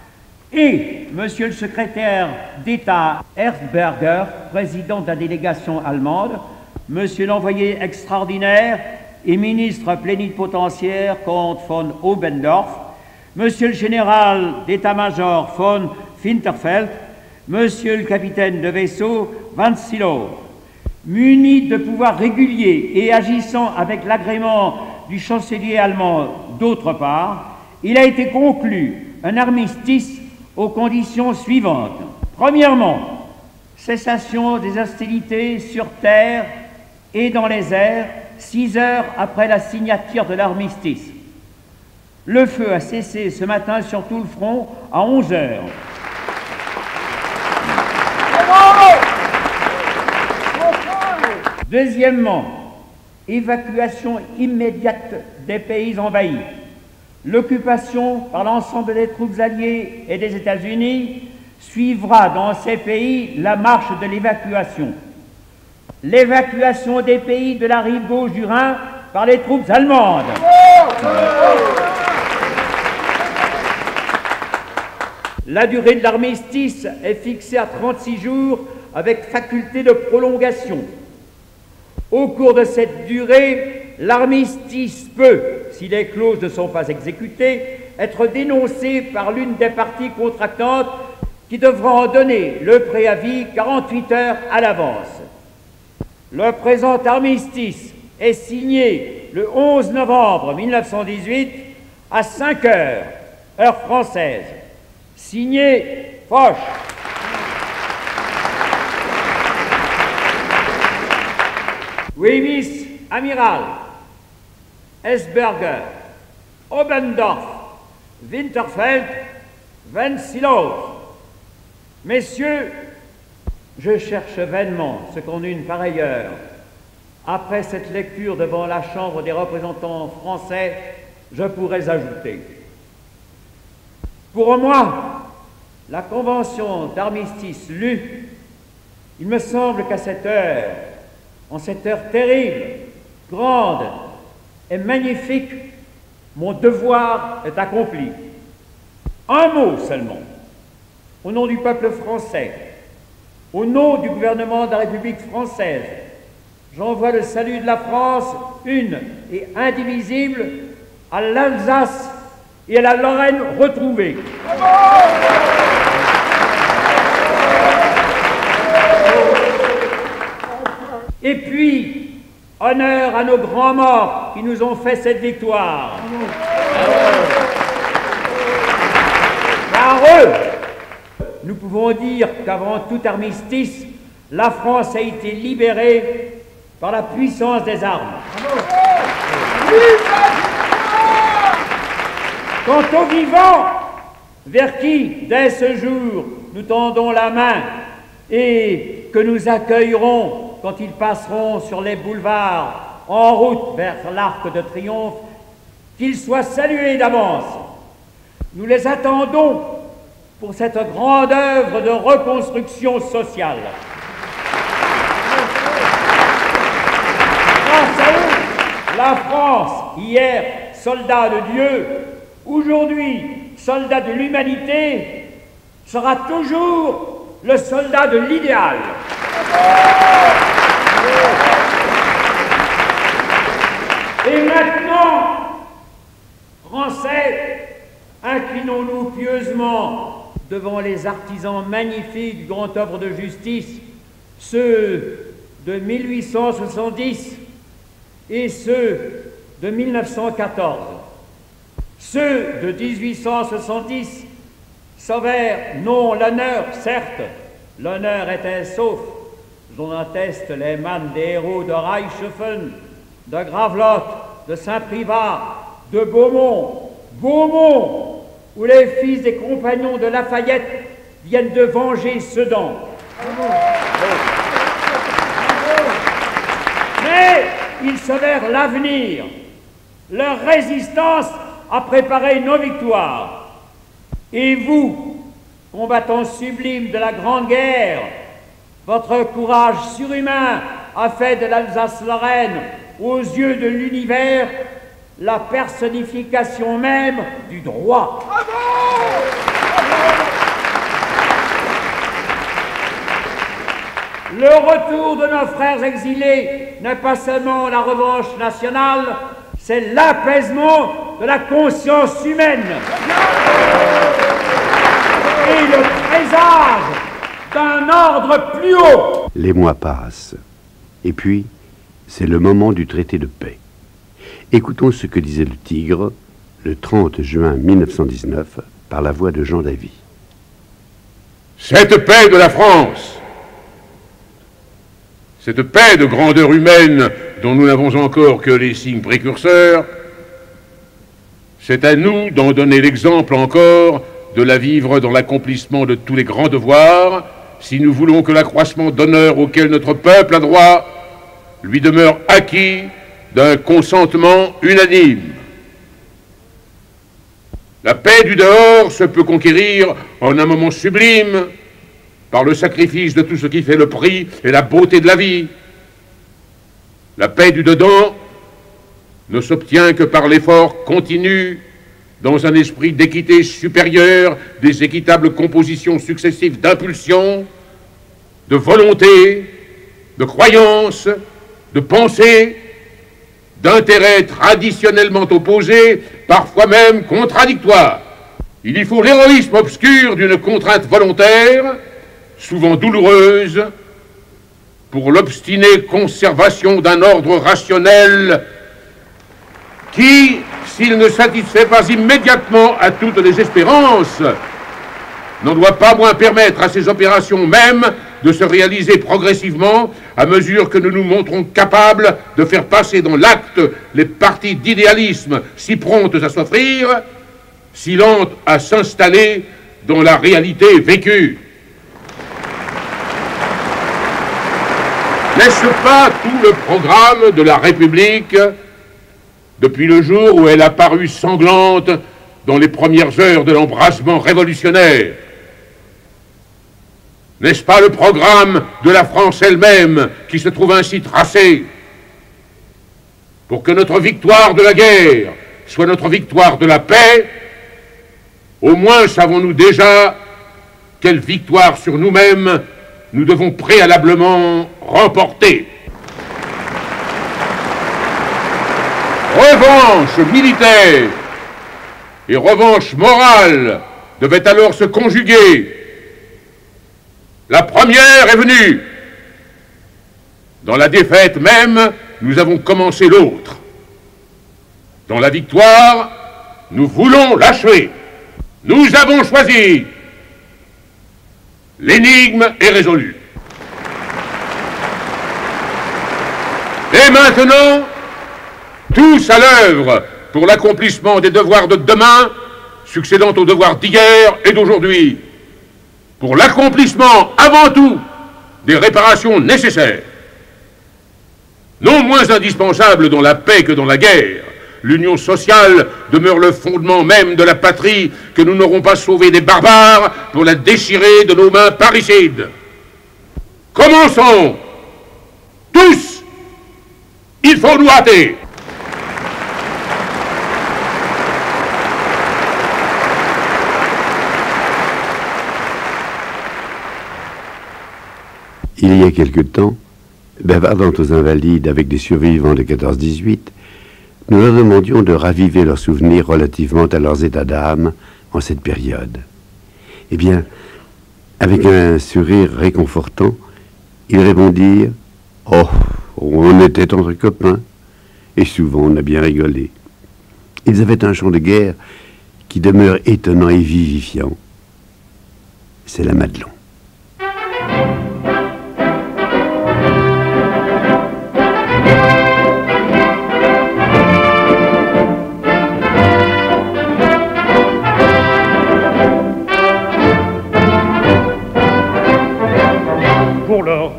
et Monsieur le secrétaire d'État Erzberger, président de la délégation allemande, Monsieur l'envoyé extraordinaire et ministre plénipotentiaire comte von Obendorf, Monsieur le général d'état-major von Winterfeld, Monsieur le capitaine de vaisseau Van Silo, munis de pouvoirs réguliers et agissant avec l'agrément du chancelier allemand d'autre part, il a été conclu un armistice aux conditions suivantes. Premièrement, cessation des hostilités sur terre et dans les airs 6 heures après la signature de l'armistice. Le feu a cessé ce matin sur tout le front à 11 heures. Deuxièmement, évacuation immédiate des pays envahis. L'occupation par l'ensemble des troupes alliées et des États-Unis suivra dans ces pays la marche de l'évacuation. L'évacuation des pays de la rive gauche du Rhin par les troupes allemandes. La durée de l'armistice est fixée à 36 jours avec faculté de prolongation. Au cours de cette durée, l'armistice peut, si les clauses ne sont pas exécutées, être dénoncé par l'une des parties contractantes qui devra en donner le préavis 48 heures à l'avance. Le présent armistice est signé le 11 novembre 1918 à 5 heures heure française. Signé Foch. Wémis Amiral, Esberger, Obendorf, Winterfeld, Ventsilov. Messieurs, je cherche vainement ce qu'en une pareille heure, après cette lecture devant la Chambre des représentants français, je pourrais ajouter. Pour moi, la convention d'armistice lue, il me semble qu'à cette heure, en cette heure terrible, grande et magnifique, mon devoir est accompli. Un mot seulement, au nom du peuple français, au nom du gouvernement de la République française, j'envoie le salut de la France, une et indivisible, à l'Alsace et à la Lorraine retrouvée. Et puis, honneur à nos grands morts qui nous ont fait cette victoire. Par eux, nous pouvons dire qu'avant tout armistice, la France a été libérée par la puissance des armes. Quant aux vivants, vers qui, dès ce jour, nous tendons la main et que nous accueillerons quand ils passeront sur les boulevards en route vers l'Arc de Triomphe, qu'ils soient salués d'avance. Nous les attendons pour cette grande œuvre de reconstruction sociale. Grâce à eux, la France, hier soldat de Dieu, aujourd'hui soldat de l'humanité, sera toujours le soldat de l'idéal. Et maintenant, Français, inclinons-nous pieusement devant les artisans magnifiques du grand œuvre de justice, ceux de 1870 et ceux de 1914. Ceux de 1870 sauvèrent non l'honneur, certes, l'honneur était sauf, j'en atteste les mânes des héros de Reichshoffen, de Gravelotte, de Saint-Privat, de Beaumont, où les fils des compagnons de Lafayette viennent de venger Sedan. Mais ils sauvèrent l'avenir. Leur résistance a préparé nos victoires. Et vous, combattants sublimes de la Grande Guerre, votre courage surhumain a fait de l'Alsace-Lorraine, aux yeux de l'univers, la personnification même du droit. Le retour de nos frères exilés n'est pas seulement la revanche nationale, c'est l'apaisement de la conscience humaine et le présage d'un ordre plus haut. Les mois passent, et puis c'est le moment du traité de paix. Écoutons ce que disait le Tigre le 30 juin 1919 par la voix de Jean Davy. Cette paix de la France, cette paix de grandeur humaine dont nous n'avons encore que les signes précurseurs, c'est à nous d'en donner l'exemple encore, de la vivre dans l'accomplissement de tous les grands devoirs, si nous voulons que l'accroissement d'honneur auquel notre peuple a droit lui demeure acquis d'un consentement unanime. La paix du dehors se peut conquérir en un moment sublime par le sacrifice de tout ce qui fait le prix et la beauté de la vie. La paix du dedans ne s'obtient que par l'effort continu dans un esprit d'équité supérieure des équitables compositions successives d'impulsion, de volonté, de croyance, de pensée, d'intérêts traditionnellement opposés, parfois même contradictoires. Il y faut l'héroïsme obscur d'une contrainte volontaire, souvent douloureuse, pour l'obstinée conservation d'un ordre rationnel qui, s'il ne satisfait pas immédiatement à toutes les espérances, n'en doit pas moins permettre à ces opérations mêmes de se réaliser progressivement à mesure que nous nous montrons capables de faire passer dans l'acte les parties d'idéalisme si promptes à s'offrir, si lentes à s'installer dans la réalité vécue. N'est-ce pas tout le programme de la République depuis le jour où elle a paru sanglante dans les premières heures de l'embrasement révolutionnaire? N'est-ce pas le programme de la France elle-même qui se trouve ainsi tracé? Pour que notre victoire de la guerre soit notre victoire de la paix, au moins savons-nous déjà quelle victoire sur nous-mêmes nous devons préalablement remporter. Revanche militaire et revanche morale devaient alors se conjuguer. La première est venue. Dans la défaite même, nous avons commencé l'autre. Dans la victoire, nous voulons l'achever. Nous avons choisi. L'énigme est résolue. Et maintenant, tous à l'œuvre pour l'accomplissement des devoirs de demain, succédant aux devoirs d'hier et d'aujourd'hui. Pour l'accomplissement, avant tout, des réparations nécessaires. Non moins indispensable dans la paix que dans la guerre, l'union sociale demeure le fondement même de la patrie que nous n'aurons pas sauvée des barbares pour la déchirer de nos mains parricides. Commençons. Tous. Il faut nous hâter. Il y a quelque temps, bavardant aux Invalides avec des survivants de 14-18, nous leur demandions de raviver leurs souvenirs relativement à leurs états d'âme en cette période. Eh bien, avec un sourire réconfortant, ils répondirent « Oh, on était entre copains, et souvent on a bien rigolé. » Ils avaient un chant de guerre qui demeure étonnant et vivifiant. C'est la Madelon.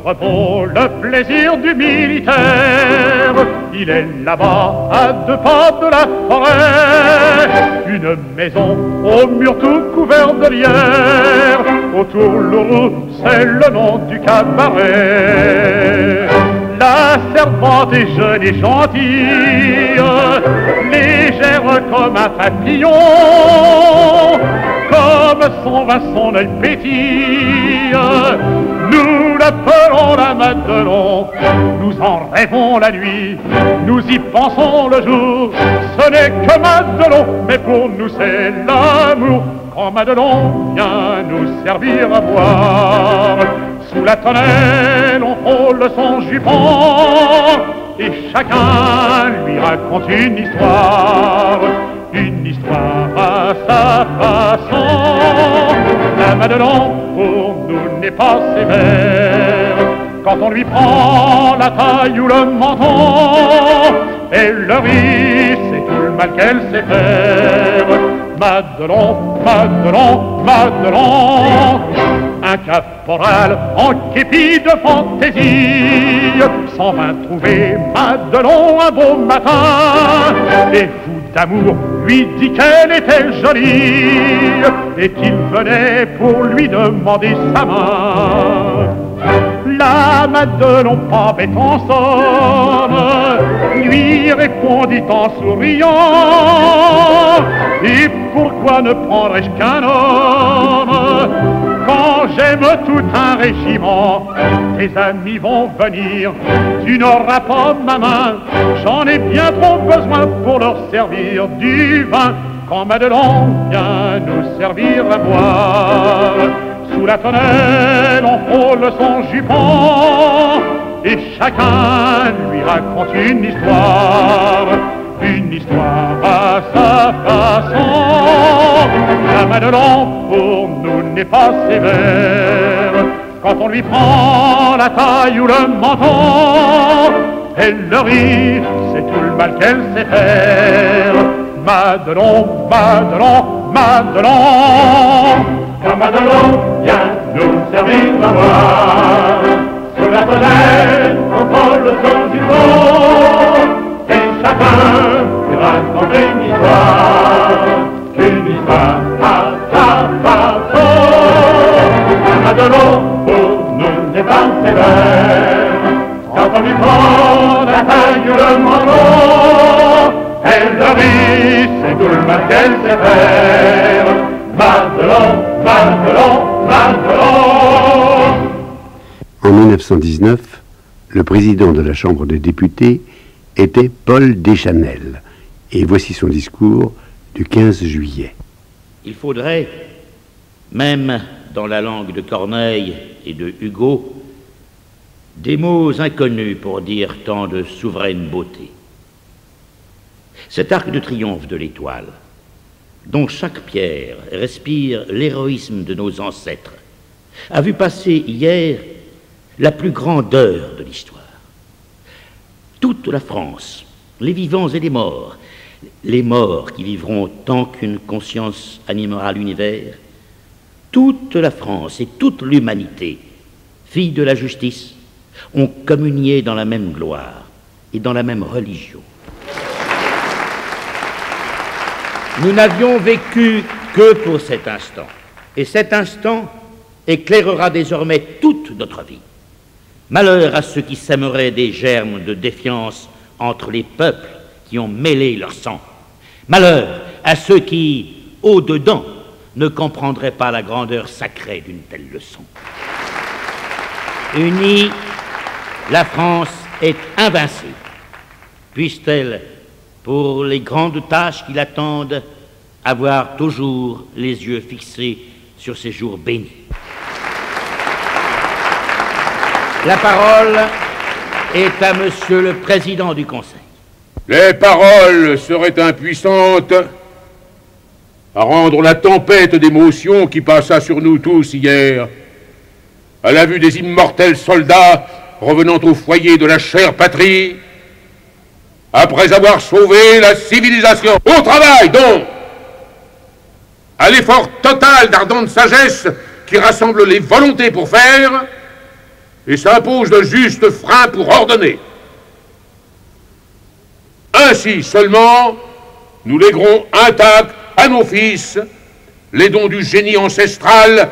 Repos, le plaisir du militaire, il est là-bas à 2 pas de la forêt, une maison au mur tout couvert de lierre, autour l'Ourou, c'est le nom du cabaret. La servante est jeune et gentille, légère comme un papillon, comme son vin, son œil pétille. Nous l'appelons la Madelon, nous en rêvons la nuit, nous y pensons le jour. Ce n'est que Madelon, mais pour nous c'est l'amour. Quand Madelon vient nous servir à boire, sous la tonnelle on frôle son jupon, et chacun lui raconte une histoire à sa façon. La Madelon pour nous n'est pas sévère, quand on lui prend la taille ou le menton, et le rit, c'est tout le mal qu'elle sait faire. Madelon, Madelon, Madelon, un caporal en képi de fantaisie s'en vint trouver Madelon un beau matin, et fou d'amour lui dit qu'elle était jolie et qu'il venait pour lui demander sa main. La Madelon, pas bête en somme, lui répondit en souriant: et pourquoi ne prendrais-je qu'un homme quand j'aime tout un régiment? Tes amis vont venir, tu n'auras pas ma main, j'en ai bien trop besoin pour leur servir du vin. Quand Madelon vient nous servir à boire, sous la tonnelle on frôle son jupon, et chacun lui raconte une histoire une histoire à sa façon. La Madelon pour nous n'est pas sévère. Quand on lui prend la taille ou le menton, elle le rit, c'est tout le mal qu'elle sait faire. Madelon, Madelon, Madelon, car Madelon vient nous servir à boire. Sous la fenêtre, on prend le son du vent, et chacun lui raconte une histoire à sa façon. Madelon pour nous n'est pas sévère. Quand on lui prend la taille ou le menton, elle le rit, c'est tout le mal qu'elle sait faire. Madelon, Madelon, Madelon. En 1919, le président de la Chambre des députés était Paul Deschanel. Et voici son discours du 15 juillet. Il faudrait, même dans la langue de Corneille et de Hugo, des mots inconnus pour dire tant de souveraine beauté. Cet arc de triomphe de l'étoile, dont chaque pierre respire l'héroïsme de nos ancêtres, a vu passer hier la plus grande heure de l'histoire. Toute la France, les vivants et les morts qui vivront tant qu'une conscience animera l'univers, toute la France et toute l'humanité, filles de la justice, ont communié dans la même gloire et dans la même religion. Nous n'avions vécu que pour cet instant, et cet instant éclairera désormais toute notre vie. Malheur à ceux qui sèmeraient des germes de défiance entre les peuples qui ont mêlé leur sang. Malheur à ceux qui, au-dedans, ne comprendraient pas la grandeur sacrée d'une telle leçon. Unie, la France est invincible. Puisse-t-elle, pour les grandes tâches qui l'attendent, avoir toujours les yeux fixés sur ces jours bénis. La parole est à Monsieur le Président du Conseil. Les paroles seraient impuissantes à rendre la tempête d'émotions qui passa sur nous tous hier, à la vue des immortels soldats revenant au foyer de la chère patrie, après avoir sauvé la civilisation. Au travail, donc, à l'effort total d'ardente sagesse qui rassemble les volontés pour faire et s'impose de justes freins pour ordonner. Ainsi seulement, nous léguerons intacts à nos fils les dons du génie ancestral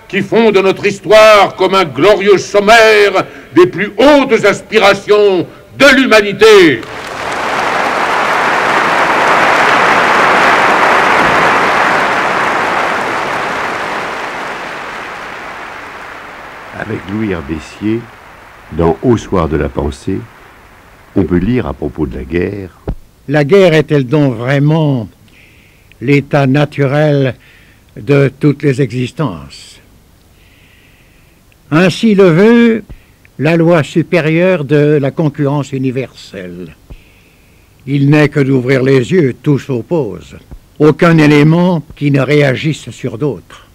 qui font de notre histoire comme un glorieux sommaire des plus hautes aspirations de l'humanité. Avec Louis Herbessier, dans Au soir de la pensée, on peut lire à propos de la guerre. La guerre est-elle donc vraiment l'état naturel de toutes les existences? Ainsi le veut la loi supérieure de la concurrence universelle. Il n'est que d'ouvrir les yeux, tout s'oppose. Aucun élément qui ne réagisse sur d'autres.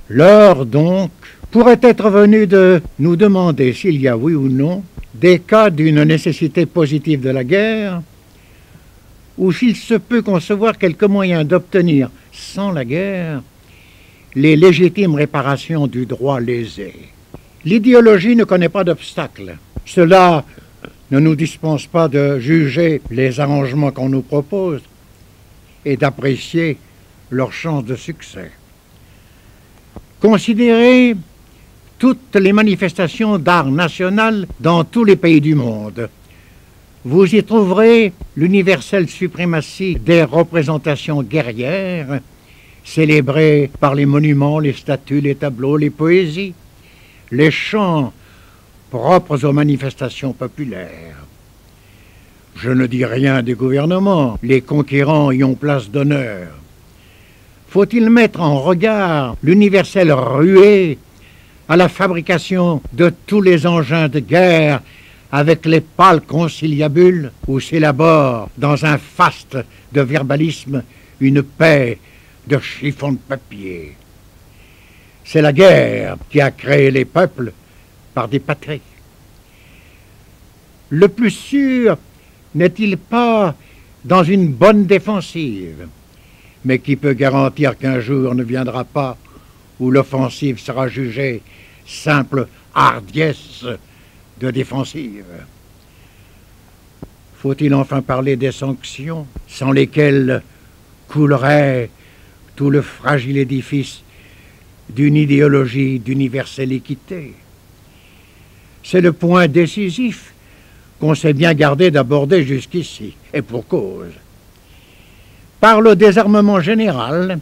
L'heure, donc, pourrait être venue de nous demander s'il y a, oui ou non, des cas d'une nécessité positive de la guerre, ou s'il se peut concevoir quelques moyens d'obtenir, sans la guerre, les légitimes réparations du droit lésé. L'idéologie ne connaît pas d'obstacle. Cela ne nous dispense pas de juger les arrangements qu'on nous propose et d'apprécier leurs chances de succès. Considérez toutes les manifestations d'art national dans tous les pays du monde. Vous y trouverez l'universelle suprématie des représentations guerrières, célébrées par les monuments, les statues, les tableaux, les poésies, les chants propres aux manifestations populaires. Je ne dis rien des gouvernements, les conquérants y ont place d'honneur. Faut-il mettre en regard l'universelle ruée à la fabrication de tous les engins de guerre avec les pâles conciliabules où s'élabore dans un faste de verbalisme une paix de chiffon de papier. C'est la guerre qui a créé les peuples par des patries. Le plus sûr n'est-il pas dans une bonne défensive, mais qui peut garantir qu'un jour ne viendra pas où l'offensive sera jugée simple hardiesse de défensive. Faut-il enfin parler des sanctions sans lesquelles coulerait tout le fragile édifice d'une idéologie d'universelle équité? C'est le point décisif qu'on s'est bien gardé d'aborder jusqu'ici, et pour cause. Par le désarmement général,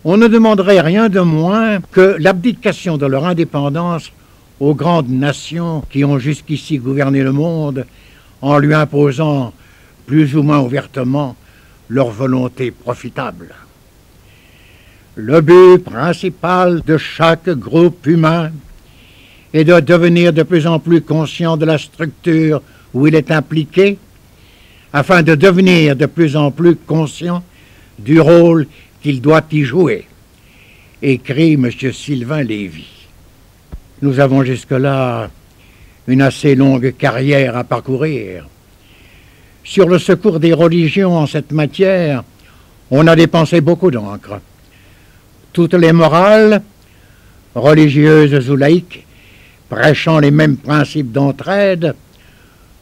on ne demanderait rien de moins que l'abdication de leur indépendance aux grandes nations qui ont jusqu'ici gouverné le monde en lui imposant plus ou moins ouvertement leur volonté profitable. Le but principal de chaque groupe humain est de devenir de plus en plus conscient de la structure où il est impliqué, afin de devenir de plus en plus conscient du rôle qu'il doit y jouer, écrit M. Sylvain Lévy. Nous avons jusque-là une assez longue carrière à parcourir. Sur le secours des religions en cette matière, on a dépensé beaucoup d'encre. Toutes les morales, religieuses ou laïques, prêchant les mêmes principes d'entraide,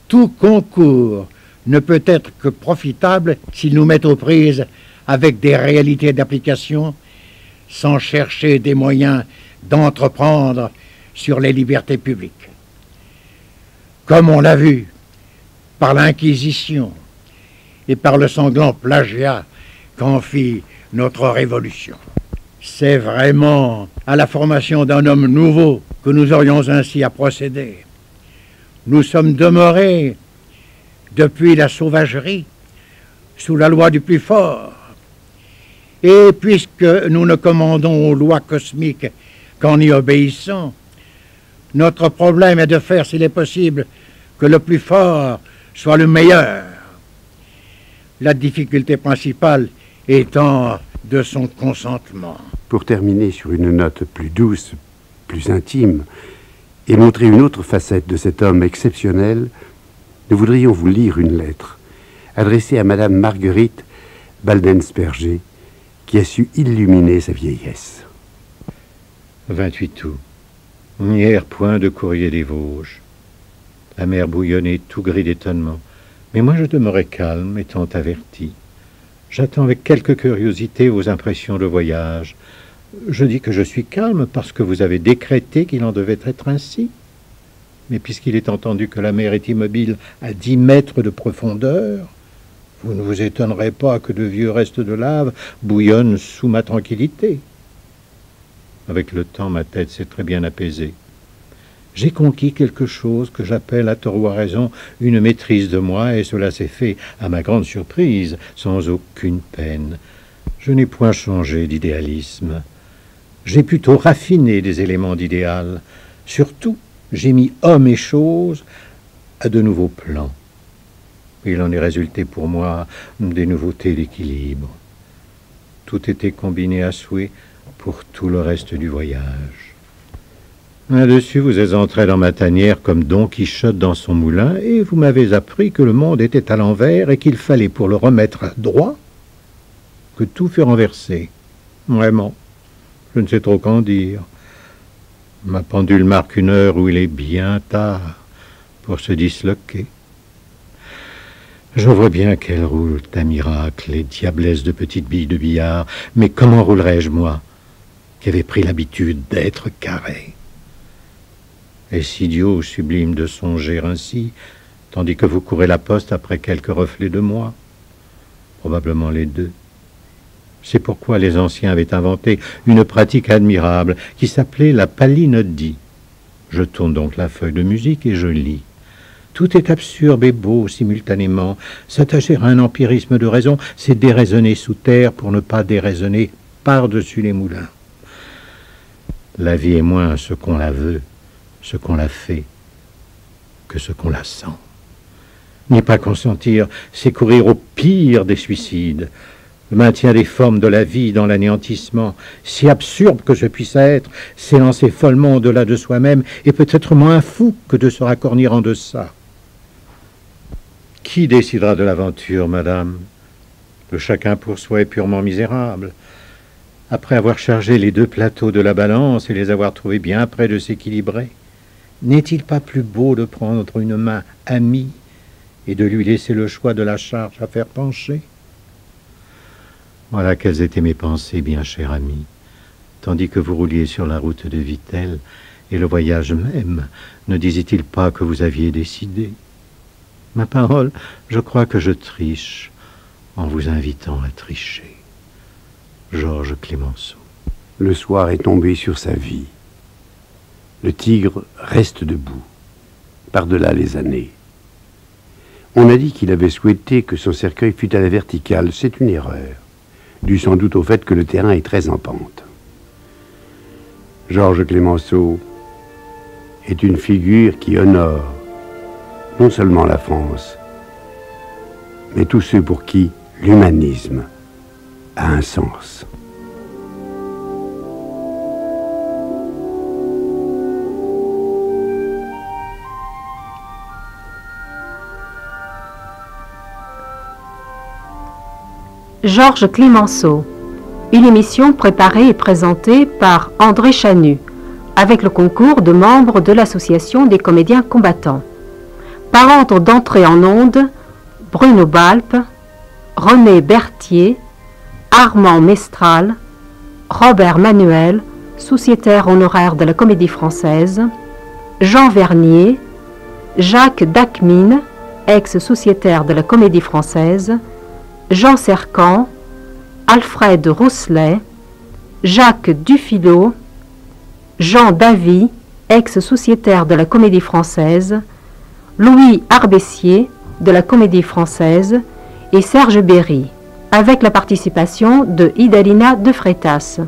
tout concours ne peut être que profitable s'il nous met aux prises avec des réalités d'application, sans chercher des moyens d'entreprendre sur les libertés publiques. Comme on l'a vu par l'Inquisition et par le sanglant plagiat qu'en fit notre Révolution. C'est vraiment à la formation d'un homme nouveau que nous aurions ainsi à procéder. Nous sommes demeurés depuis la sauvagerie sous la loi du plus fort. Et puisque nous ne commandons aux lois cosmiques qu'en y obéissant, notre problème est de faire, s'il est possible, que le plus fort soit le meilleur. La difficulté principale étant de son consentement. Pour terminer sur une note plus douce, plus intime, et montrer une autre facette de cet homme exceptionnel, nous voudrions vous lire une lettre adressée à Madame Marguerite Baldensperger, qui a su illuminer sa vieillesse. 28 août. Hier, point de courrier des Vosges. La mer bouillonnait tout gris d'étonnement, mais moi je demeurais calme, étant averti. J'attends avec quelque curiosité vos impressions de voyage. Je dis que je suis calme parce que vous avez décrété qu'il en devait être ainsi. Mais puisqu'il est entendu que la mer est immobile à 10 mètres de profondeur, vous ne vous étonnerez pas que de vieux restes de lave bouillonnent sous ma tranquillité. Avec le temps, ma tête s'est très bien apaisée. J'ai conquis quelque chose que j'appelle, à tort ou à raison, une maîtrise de moi, et cela s'est fait, à ma grande surprise, sans aucune peine. Je n'ai point changé d'idéalisme. J'ai plutôt raffiné des éléments d'idéal. Surtout, j'ai mis hommes et choses à de nouveaux plans. Il en est résulté pour moi des nouveautés d'équilibre. Tout était combiné à souhait pour tout le reste du voyage. Là-dessus, vous êtes entré dans ma tanière comme Don Quichotte dans son moulin, et vous m'avez appris que le monde était à l'envers et qu'il fallait, pour le remettre droit, que tout fût renversé. Vraiment, je ne sais trop qu'en dire. Ma pendule marque une heure où il est bien tard pour se disloquer. Je vois bien qu'elle roule à miracle, les diablesses de petites billes de billard, mais comment roulerais-je, moi, qui avais pris l'habitude d'être carré? Est-ce idiot ou sublime de songer ainsi, tandis que vous courez la poste après quelques reflets de moi? Probablement les deux. C'est pourquoi les anciens avaient inventé une pratique admirable qui s'appelait la palinodie. Je tourne donc la feuille de musique et je lis. Tout est absurde et beau simultanément. S'attacher à un empirisme de raison, c'est déraisonner sous terre pour ne pas déraisonner par-dessus les moulins. La vie est moins ce qu'on la veut, ce qu'on la fait. que ce qu'on la sent. N'y pas consentir, c'est courir au pire des suicides. Le maintien des formes de la vie dans l'anéantissement, si absurde que ce puisse être, s'élancer follement au-delà de soi-même est peut-être moins fou que de se racornir en deçà. Qui décidera de l'aventure, madame? Le chacun pour soi est purement misérable. Après avoir chargé les deux plateaux de la balance et les avoir trouvés bien près de s'équilibrer, n'est-il pas plus beau de prendre une main amie et de lui laisser le choix de la charge à faire pencher? Voilà quelles étaient mes pensées, bien cher ami, tandis que vous rouliez sur la route de Vittel, et le voyage même, ne disait-il pas que vous aviez décidé? Ma parole, je crois que je triche en vous invitant à tricher. Georges Clemenceau. Le soir est tombé sur sa vie. Le tigre reste debout, par-delà les années. On a dit qu'il avait souhaité que son cercueil fût à la verticale. C'est une erreur, due sans doute au fait que le terrain est très en pente. Georges Clemenceau est une figure qui honore non seulement la France, mais tous ceux pour qui l'humanisme a un sens. Georges Clemenceau, une émission préparée et présentée par André Chanu, avec le concours de membres de l'Association des comédiens combattants. Par ordre d'entrée en onde, Bruno Balpe, René Berthier, Armand Mestral, Robert Manuel, sociétaire honoraire de la Comédie Française, Jean Vernier, Jacques Dacmine, ex-sociétaire de la Comédie Française, Jean Sercan, Alfred Rousselet, Jacques Dufilot, Jean Davy, ex-sociétaire de la Comédie Française, Louis Arbessier, de la Comédie Française, et Serge Berry, avec la participation de Idalina de Freitas.